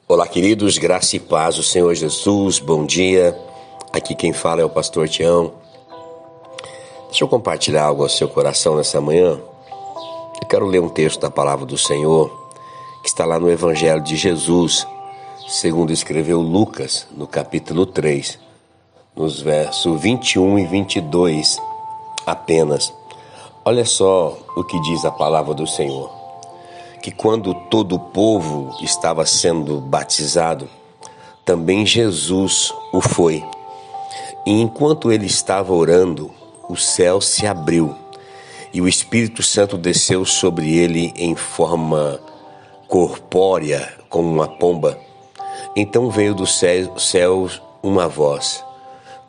Olá, queridos, graça e paz do Senhor Jesus, bom dia. Aqui quem fala é o pastor Tião. Deixa eu compartilhar algo ao seu coração nessa manhã. Eu quero ler um texto da palavra do Senhor, que está lá no Evangelho de Jesus, segundo escreveu Lucas, no capítulo 3, nos versos 21 e 22 apenas. Olha só o que diz a palavra do Senhor. Que quando todo o povo estava sendo batizado, também Jesus o foi. E enquanto ele estava orando, o céu se abriu e o Espírito Santo desceu sobre ele em forma corpórea, como uma pomba. Então veio do céu uma voz: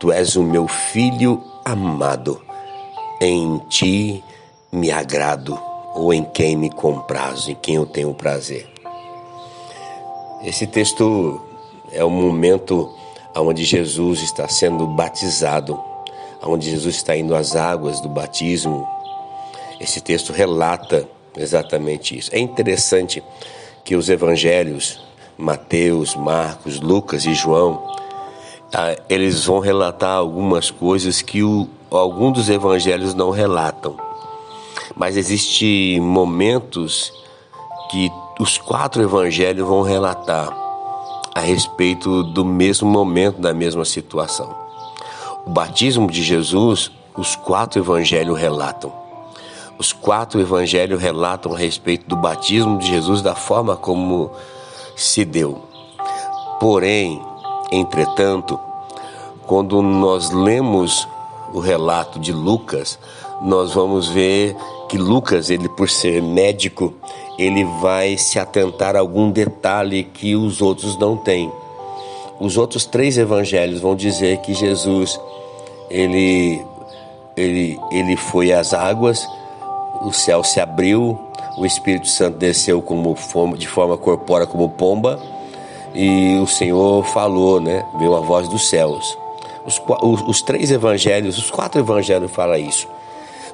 Tu és o meu filho amado, em ti me agrado. Ou em quem me comprazo, em quem eu tenho prazer. Esse texto é o momento onde Jesus está sendo batizado, onde Jesus está indo às águas do batismo. Esse texto relata exatamente isso. É interessante que os evangelhos, Mateus, Marcos, Lucas e João, eles vão relatar algumas coisas que alguns dos evangelhos não relatam. Mas existem momentos que os 4 evangelhos vão relatar a respeito do mesmo momento, da mesma situação. O batismo de Jesus, os 4 evangelhos relatam. Os 4 evangelhos relatam a respeito do batismo de Jesus, da forma como se deu. Porém, entretanto, quando nós lemos o relato de Lucas, nós vamos ver que Lucas, ele por ser médico, ele vai se atentar a algum detalhe que os outros não têm. Os outros 3 evangelhos vão dizer que Jesus, ele foi às águas, o céu se abriu, o Espírito Santo desceu de forma corpórea como pomba, e o Senhor falou, veio a voz dos céus. Os 3 evangelhos, os 4 evangelhos falam isso,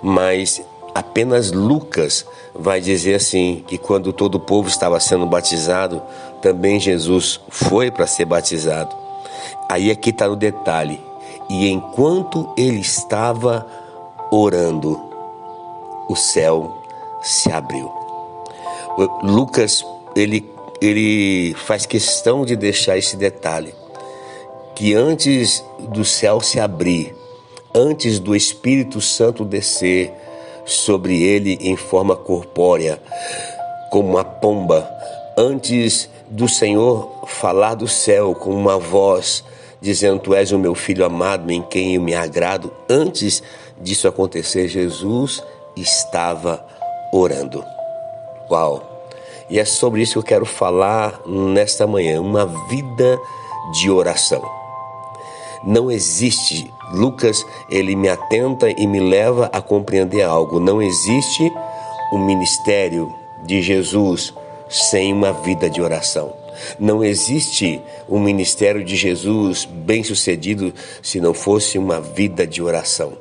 mas apenas Lucas vai dizer assim, que quando todo o povo estava sendo batizado, também Jesus foi para ser batizado. Aí aqui está o detalhe: e enquanto ele estava orando, o céu se abriu. Lucas, ele faz questão de deixar esse detalhe, que antes do céu se abrir, antes do Espírito Santo descer sobre ele em forma corpórea, como uma pomba, antes do Senhor falar do céu com uma voz, dizendo: Tu és o meu filho amado, em quem eu me agrado, antes disso acontecer, Jesus estava orando. Uau! E é sobre isso que eu quero falar nesta manhã, uma vida de oração. Não existe, Lucas, ele me atenta e me leva a compreender algo. Não existe um ministério de Jesus sem uma vida de oração. Não existe um ministério de Jesus bem-sucedido se não fosse uma vida de oração.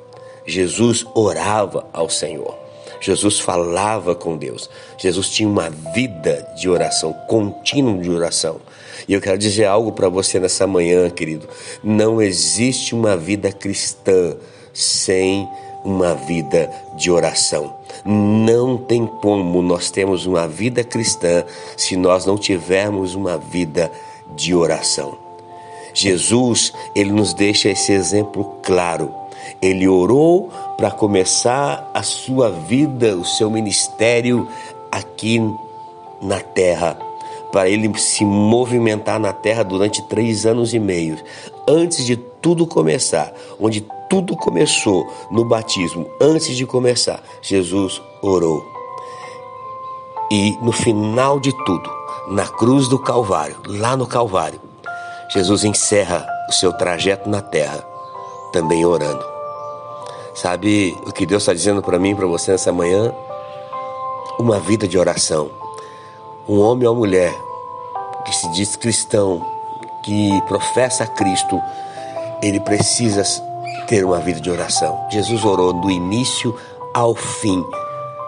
Jesus orava ao Senhor. Jesus falava com Deus. Jesus tinha uma vida de oração, contínuo de oração. E eu quero dizer algo para você nessa manhã, querido. Não existe uma vida cristã sem uma vida de oração. Não tem como nós termos uma vida cristã se nós não tivermos uma vida de oração. Jesus, ele nos deixa esse exemplo claro. Ele orou para começar a sua vida, o seu ministério aqui na terra, para ele se movimentar na terra durante 3 anos e meio. Antes de tudo começar, onde tudo começou no batismo, antes de começar, Jesus orou. E no final de tudo, na cruz do Calvário, lá no Calvário, Jesus encerra o seu trajeto na terra, também orando. Sabe o que Deus está dizendo para mim e para você nessa manhã? Uma vida de oração. Um homem ou mulher que se diz cristão, que professa Cristo, ele precisa ter uma vida de oração. Jesus orou do início ao fim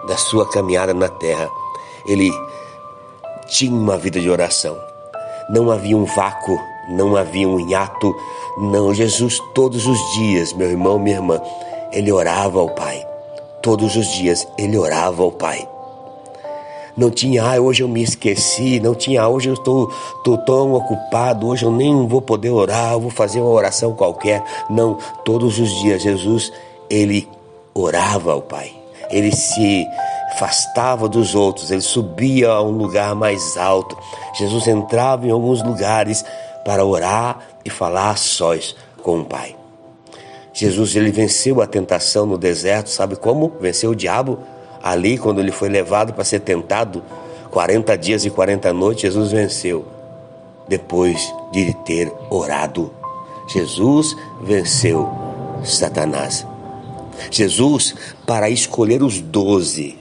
da sua caminhada na terra. Ele tinha uma vida de oração. Não havia um vácuo, não havia um hiato. Não, Jesus todos os dias, meu irmão, minha irmã, ele orava ao Pai. Todos os dias ele orava ao Pai. Não tinha, hoje eu me esqueci, não tinha, hoje eu estou tão ocupado, hoje eu nem vou poder orar, eu vou fazer uma oração qualquer. Não, todos os dias Jesus, ele orava ao Pai. Ele se afastava dos outros, ele subia a um lugar mais alto. Jesus entrava em alguns lugares para orar e falar a sós com o Pai. Jesus, ele venceu a tentação no deserto, sabe como? Venceu o diabo. Ali, quando ele foi levado para ser tentado, 40 dias e 40 noites, Jesus venceu. Depois de ter orado, Jesus venceu Satanás. Jesus, para escolher os 12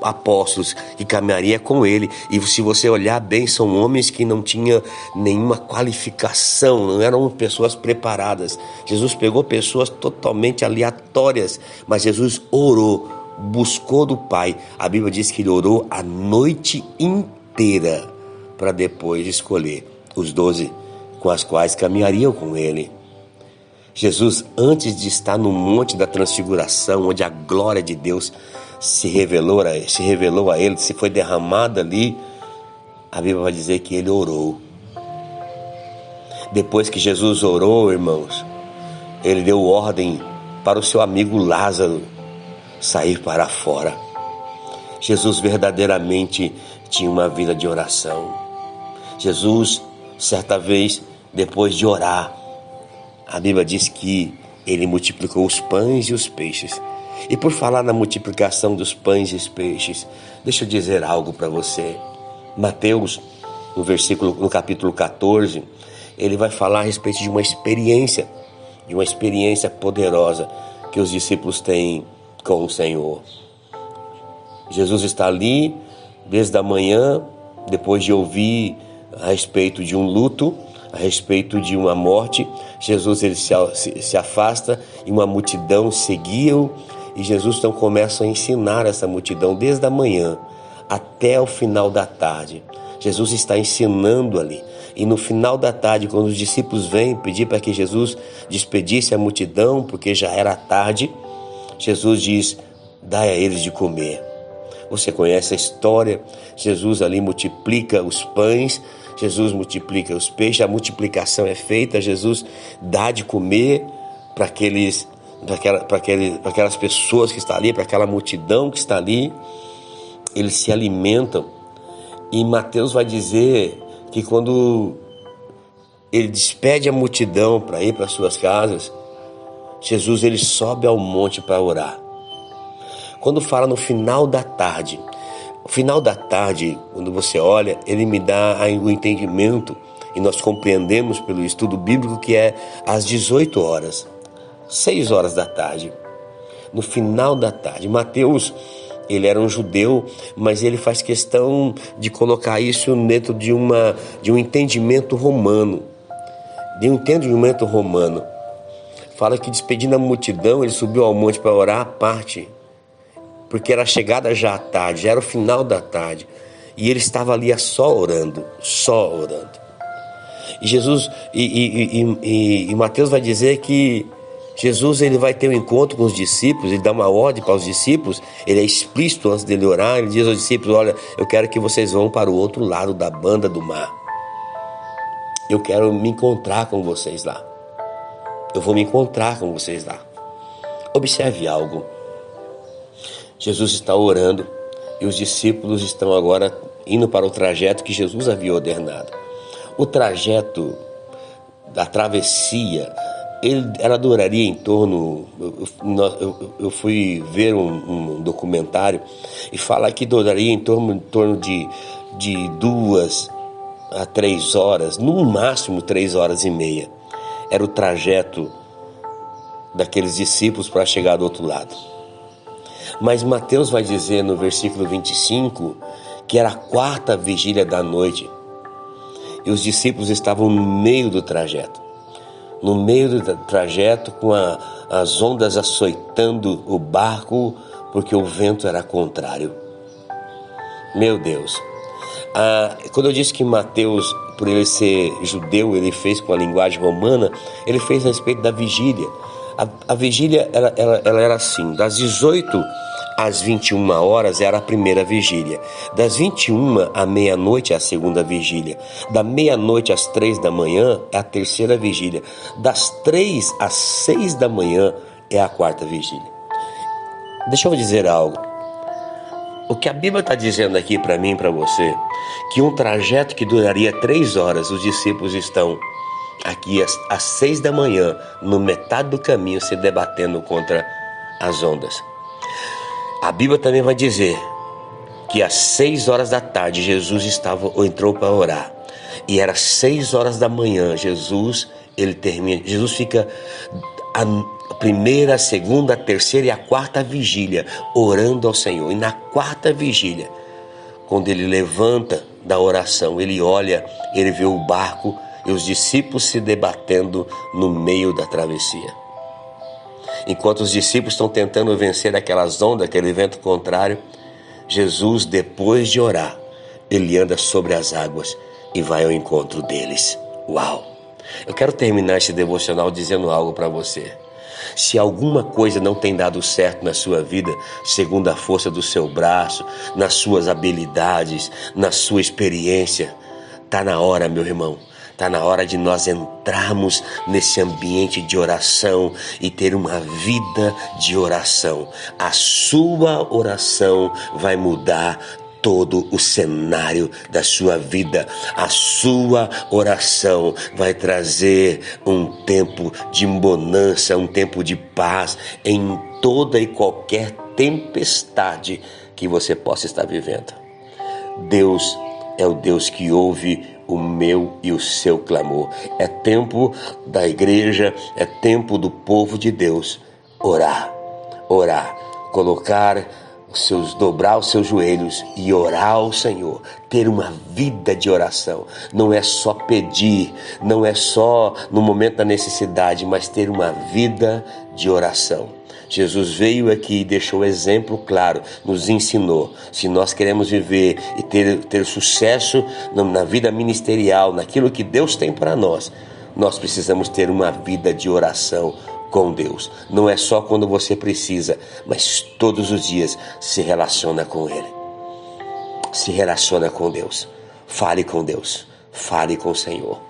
apóstolos que caminharia com ele, e se você olhar bem, são homens que não tinham nenhuma qualificação, não eram pessoas preparadas. Jesus pegou pessoas totalmente aleatórias, mas Jesus orou, buscou do Pai. A Bíblia diz que ele orou a noite inteira para depois escolher os 12 com as quais caminhariam com ele. Jesus, antes de estar no Monte da Transfiguração, onde a glória de Deus se revelou a ele, se foi derramada ali, a Bíblia vai dizer que ele orou. Depois que Jesus orou, irmãos, ele deu ordem para o seu amigo Lázaro sair para fora. Jesus verdadeiramente tinha uma vida de oração. Jesus, certa vez, depois de orar, a Bíblia diz que ele multiplicou os pães e os peixes. E por falar na multiplicação dos pães e os peixes, deixa eu dizer algo para você. Mateus, no capítulo 14, ele vai falar a respeito de uma experiência poderosa que os discípulos têm com o Senhor. Jesus está ali desde a manhã, depois de ouvir a respeito de um luto, a respeito de uma morte. Jesus ele se afasta e uma multidão seguiu, e Jesus então começa a ensinar essa multidão desde a manhã até o final da tarde. Jesus está ensinando ali, e no final da tarde, quando os discípulos vêm pedir para que Jesus despedisse a multidão, porque já era tarde, Jesus diz: dai a eles de comer. Você conhece a história. Jesus ali multiplica os pães, Jesus multiplica os peixes, a multiplicação é feita, Jesus dá de comer para aquelas pessoas que estão ali, para aquela multidão que está ali. Eles se alimentam, e Mateus vai dizer que quando ele despede a multidão para ir para suas casas, Jesus ele sobe ao monte para orar. Quando fala no final da tarde, quando você olha, ele me dá o entendimento, e nós compreendemos pelo estudo bíblico, que é às 18 horas, 6 horas da tarde, no final da tarde. Mateus, ele era um judeu, mas ele faz questão de colocar isso dentro de um entendimento romano, Fala que, despedindo a multidão, ele subiu ao monte para orar à parte, porque era chegada já à tarde, já era o final da tarde, e ele estava ali só orando. E Jesus, e Mateus vai dizer que Jesus ele vai ter um encontro com os discípulos, ele dá uma ordem para os discípulos, ele é explícito antes dele orar, ele diz aos discípulos: olha, eu quero que vocês vão para o outro lado da banda do mar. Eu quero me encontrar com vocês lá. Eu vou me encontrar com vocês lá. Observe algo. Jesus está orando e os discípulos estão agora indo para o trajeto que Jesus havia ordenado. O trajeto da travessia, ela duraria em torno... Eu fui ver um documentário e fala que duraria em torno de 2 a 3 horas, no máximo 3 horas e meia. Era o trajeto daqueles discípulos para chegar do outro lado. Mas Mateus vai dizer no versículo 25 que era a 4ª vigília da noite, e os discípulos estavam no meio do trajeto, com as ondas açoitando o barco, porque o vento era contrário. Meu Deus! Quando eu disse que Mateus, por ele ser judeu, ele fez com a linguagem romana, ele fez a respeito da vigília. A vigília, ela era assim: das 18 às 21 horas era a primeira vigília, das 21 à meia-noite é a segunda vigília, da meia-noite às 3 da manhã é a terceira vigília, das 3 às 6 da manhã é a quarta vigília. Deixa eu dizer algo. O que a Bíblia está dizendo aqui para mim e para você, que um trajeto que duraria 3 horas, os discípulos estão aqui às 6 da manhã, no metade do caminho, se debatendo contra as ondas. A Bíblia também vai dizer que às 6 horas da tarde Jesus entrou para orar. E era 6 horas da manhã, Jesus fica a primeira, a segunda, a terceira e a quarta vigília orando ao Senhor. E na quarta vigília, quando ele levanta da oração, ele olha, ele vê o barco e os discípulos se debatendo no meio da travessia. Enquanto os discípulos estão tentando vencer aquelas ondas, aquele vento contrário, Jesus, depois de orar, ele anda sobre as águas e vai ao encontro deles. Uau! Eu quero terminar esse devocional dizendo algo para você. Se alguma coisa não tem dado certo na sua vida, segundo a força do seu braço, nas suas habilidades, na sua experiência, está na hora, meu irmão. Está na hora de nós entrarmos nesse ambiente de oração e ter uma vida de oração. A sua oração vai mudar todo o cenário da sua vida. A sua oração vai trazer um tempo de bonança, um tempo de paz em toda e qualquer tempestade que você possa estar vivendo. Deus é o Deus que ouve o meu e o seu clamor. É tempo da igreja, é tempo do povo de Deus orar, dobrar os seus joelhos e orar ao Senhor, ter uma vida de oração. Não é só pedir, não é só no momento da necessidade, mas ter uma vida de oração. Jesus veio aqui e deixou exemplo claro, nos ensinou. Se nós queremos viver e ter sucesso na vida ministerial, naquilo que Deus tem para nós precisamos ter uma vida de oração com Deus. Não é só quando você precisa, mas todos os dias se relaciona com Ele. Se relaciona com Deus. Fale com Deus. Fale com o Senhor.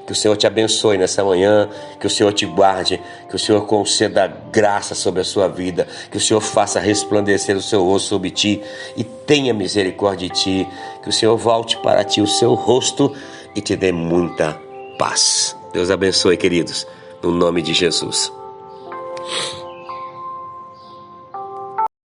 Que o Senhor te abençoe nessa manhã, que o Senhor te guarde, que o Senhor conceda graça sobre a sua vida, que o Senhor faça resplandecer o seu rosto sobre ti e tenha misericórdia de ti, que o Senhor volte para ti o seu rosto e te dê muita paz. Deus abençoe, queridos, no nome de Jesus.